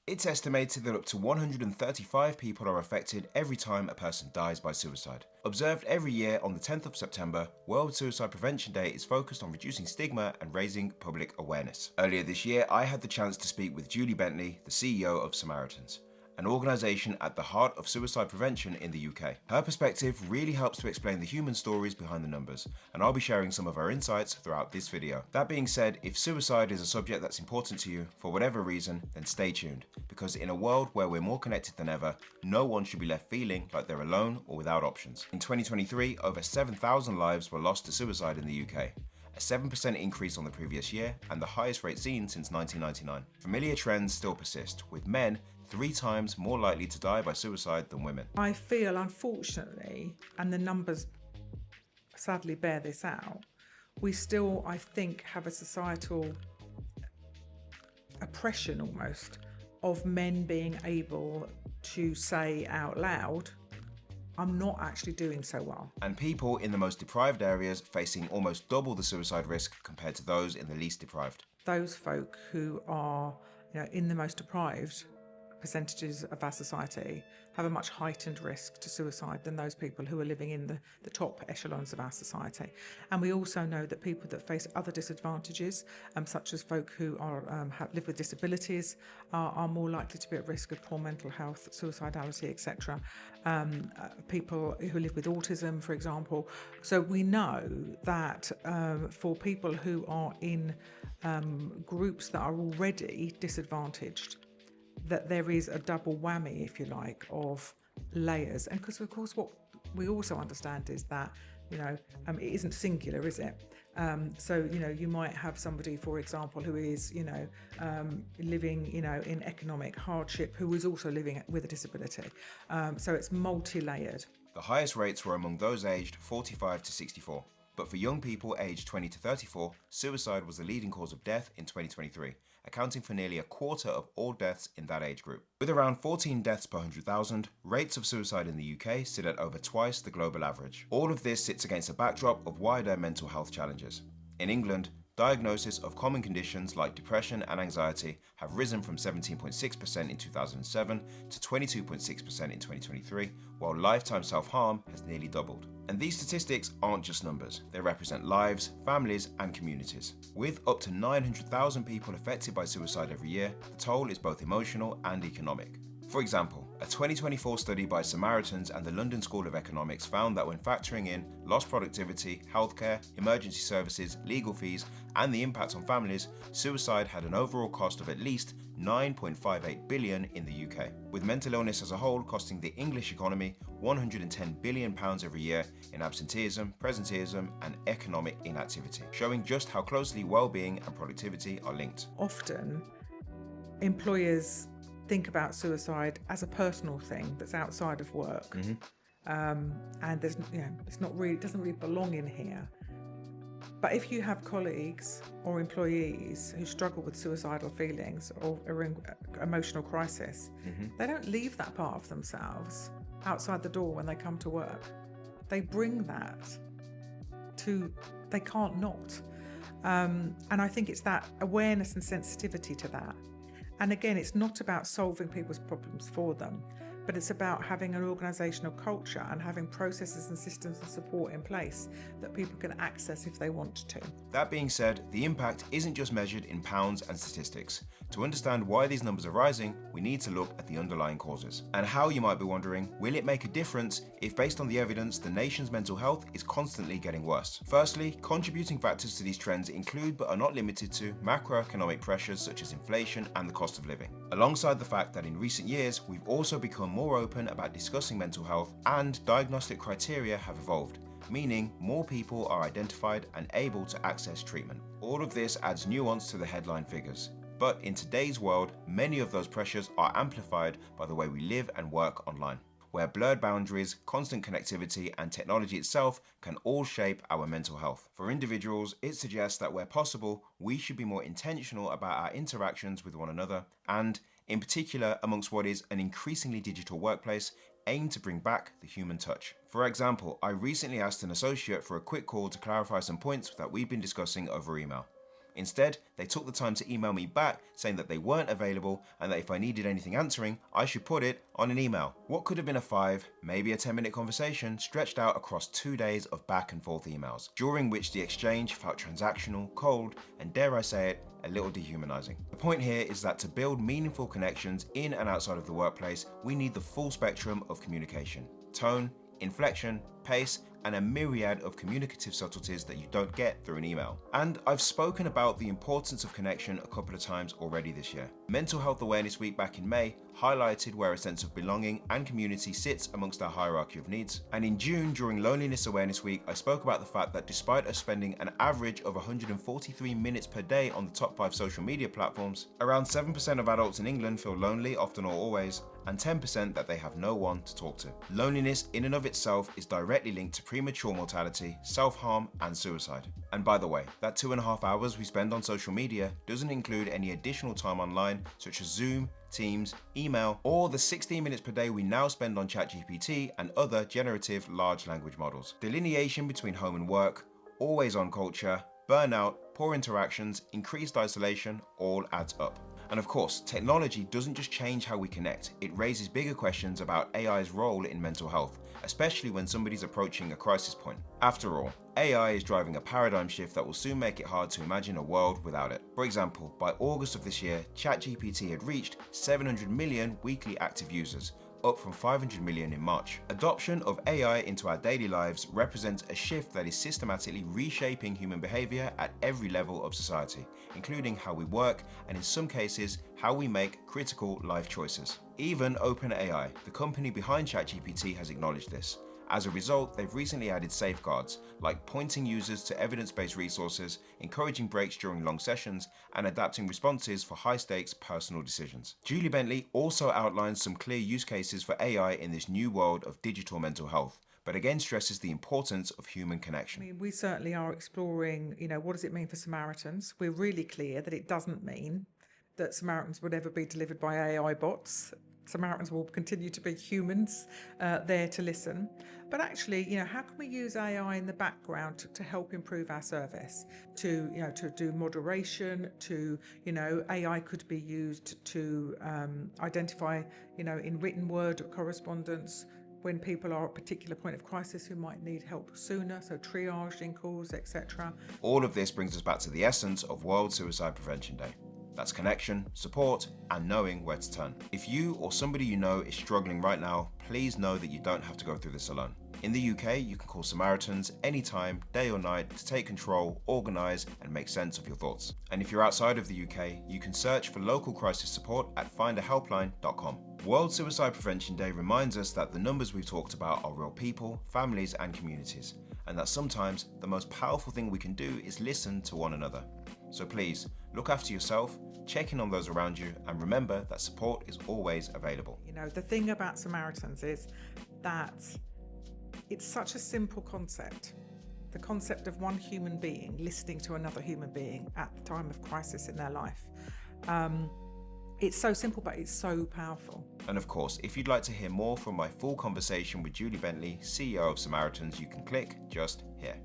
It's estimated that up to 135 people are affected every time a person dies by suicide. Observed every year on the 10th of September, World Suicide Prevention Day is focused on reducing stigma and raising public awareness. Earlier this year, I had the chance to speak with Julie Bentley, the CEO of Samaritans, an organisation at the heart of suicide prevention in the UK. Her perspective really helps to explain the human stories behind the numbers, and I'll be sharing some of her insights throughout this video. That being said, if suicide is a subject that's important to you, for whatever reason, then stay tuned, because in a world where we're more connected than ever, no one should be left feeling like they're alone or without options. In 2023, over 7,000 lives were lost to suicide in the UK. A 7% increase on the previous year, and the highest rate seen since 1999. Familiar trends still persist, with men 3 times more likely to die by suicide than women. I feel, unfortunately, and the numbers sadly bear this out, we still, I think, have a societal oppression almost of men being able to say out loud, I'm not actually doing so well. And people in the most deprived areas facing almost double the suicide risk compared to those in the least deprived. Those folk who are, in the most deprived percentages of our society have a much heightened risk to suicide than those people who are living in the top echelons of our society. And we also know that people that face other disadvantages, such as folk who live with disabilities, are more likely to be at risk of poor mental health, suicidality, etc. People who live with autism, for example. So we know that for people who are in groups that are already disadvantaged, that there is a double whammy, if you like, of layers. And because, of course, what we also understand is that, it isn't singular, is it? So, you might have somebody, for example, who is, living, in economic hardship, who is also living with a disability. So it's multi-layered. The highest rates were among those aged 45 to 64. But for young people aged 20 to 34, suicide was the leading cause of death in 2023, accounting for nearly a quarter of all deaths in that age group. With around 14 deaths per 100,000, rates of suicide in the UK sit at over twice the global average. All of this sits against a backdrop of wider mental health challenges. In England, diagnosis of common conditions like depression and anxiety have risen from 17.6% in 2007 to 22.6% in 2023, while lifetime self-harm has nearly doubled. And these statistics aren't just numbers, they represent lives, families, and communities. With up to 900,000 people affected by suicide every year, the toll is both emotional and economic. For example, a 2024 study by Samaritans and the London School of Economics found that when factoring in lost productivity, healthcare, emergency services, legal fees, and the impact on families, suicide had an overall cost of at least £9.58 billion in the UK, with mental illness as a whole costing the English economy £110 billion every year in absenteeism, presenteeism, and economic inactivity, showing just how closely well-being and productivity are linked. Often, employers think about suicide as a personal thing that's outside of work, and there's, it's not really, it doesn't really belong in here. But if you have colleagues or employees who struggle with suicidal feelings or are in emotional crisis, they don't leave that part of themselves outside the door when they come to work. They bring that they can't not. And I think it's that awareness and sensitivity to that. And again, it's not about solving people's problems for them, but it's about having an organisational culture and having processes and systems and support in place that people can access if they want to. That being said, the impact isn't just measured in pounds and statistics. To understand why these numbers are rising, we need to look at the underlying causes. And how, you might be wondering, will it make a difference if, based on the evidence, the nation's mental health is constantly getting worse? Firstly, contributing factors to these trends include but are not limited to macroeconomic pressures such as inflation and the cost of living. Alongside the fact that in recent years, we've also become more open about discussing mental health, and diagnostic criteria have evolved, meaning more people are identified and able to access treatment. All of this adds nuance to the headline figures. But in today's world, many of those pressures are amplified by the way we live and work online, where blurred boundaries, constant connectivity, and technology itself can all shape our mental health. For individuals, it suggests that where possible, we should be more intentional about our interactions with one another, and in particular amongst what is an increasingly digital workplace, aim to bring back the human touch. For example, I recently asked an associate for a quick call to clarify some points that we've been discussing over email. Instead, they took the time to email me back saying that they weren't available and that if I needed anything answering, I should put it on an email. What could have been a 5, maybe a 10-minute conversation stretched out across 2 days of back and forth emails, during which the exchange felt transactional, cold, and dare I say it, a little dehumanizing. The point here is that to build meaningful connections in and outside of the workplace, we need the full spectrum of communication. Tone, inflection, pace, and a myriad of communicative subtleties that you don't get through an email. And I've spoken about the importance of connection a couple of times already this year. Mental Health Awareness Week back in May highlighted where a sense of belonging and community sits amongst our hierarchy of needs. And in June, during Loneliness Awareness Week, I spoke about the fact that despite us spending an average of 143 minutes per day on the top 5 social media platforms, around 7% of adults in England feel lonely often or always, and 10% that they have no one to talk to. Loneliness in and of itself is directly linked to premature mortality, self-harm, and suicide. And by the way, that 2.5 hours we spend on social media doesn't include any additional time online, such as Zoom, Teams, email, or the 16 minutes per day we now spend on ChatGPT and other generative large language models. Delineation between home and work, always-on culture, burnout, poor interactions, increased isolation, all adds up. And of course, technology doesn't just change how we connect, it raises bigger questions about AI's role in mental health, especially when somebody's approaching a crisis point. After all, AI is driving a paradigm shift that will soon make it hard to imagine a world without it. For example, by August of this year, ChatGPT had reached 700 million weekly active users, up from 500 million in March. Adoption of AI into our daily lives represents a shift that is systematically reshaping human behavior at every level of society, including how we work and in some cases, how we make critical life choices. Even OpenAI, the company behind ChatGPT, has acknowledged this. As a result, they've recently added safeguards, like pointing users to evidence-based resources, encouraging breaks during long sessions, and adapting responses for high-stakes personal decisions. Julie Bentley also outlines some clear use cases for AI in this new world of digital mental health, but again stresses the importance of human connection. I mean, we certainly are exploring, what does it mean for Samaritans? We're really clear that it doesn't mean that Samaritans would ever be delivered by AI bots. Samaritans will continue to be humans there to listen. But actually, how can we use AI in the background to help improve our service? To do moderation, AI could be used to identify, in written word correspondence, when people are at a particular point of crisis who might need help sooner, so triaging calls, etc. All of this brings us back to the essence of World Suicide Prevention Day. That's connection, support, and knowing where to turn. If you or somebody you know is struggling right now, please know that you don't have to go through this alone. In the UK, you can call Samaritans anytime, day or night, to take control, organise, and make sense of your thoughts. And if you're outside of the UK, you can search for local crisis support at findahelpline.com. World Suicide Prevention Day reminds us that the numbers we've talked about are real people, families, and communities, and that sometimes the most powerful thing we can do is listen to one another. So please, look after yourself, check in on those around you, and remember that support is always available. The thing about Samaritans is that it's such a simple concept. The concept of one human being listening to another human being at the time of crisis in their life. It's so simple, but it's so powerful. And of course, if you'd like to hear more from my full conversation with Julie Bentley, CEO of Samaritans, you can click just here.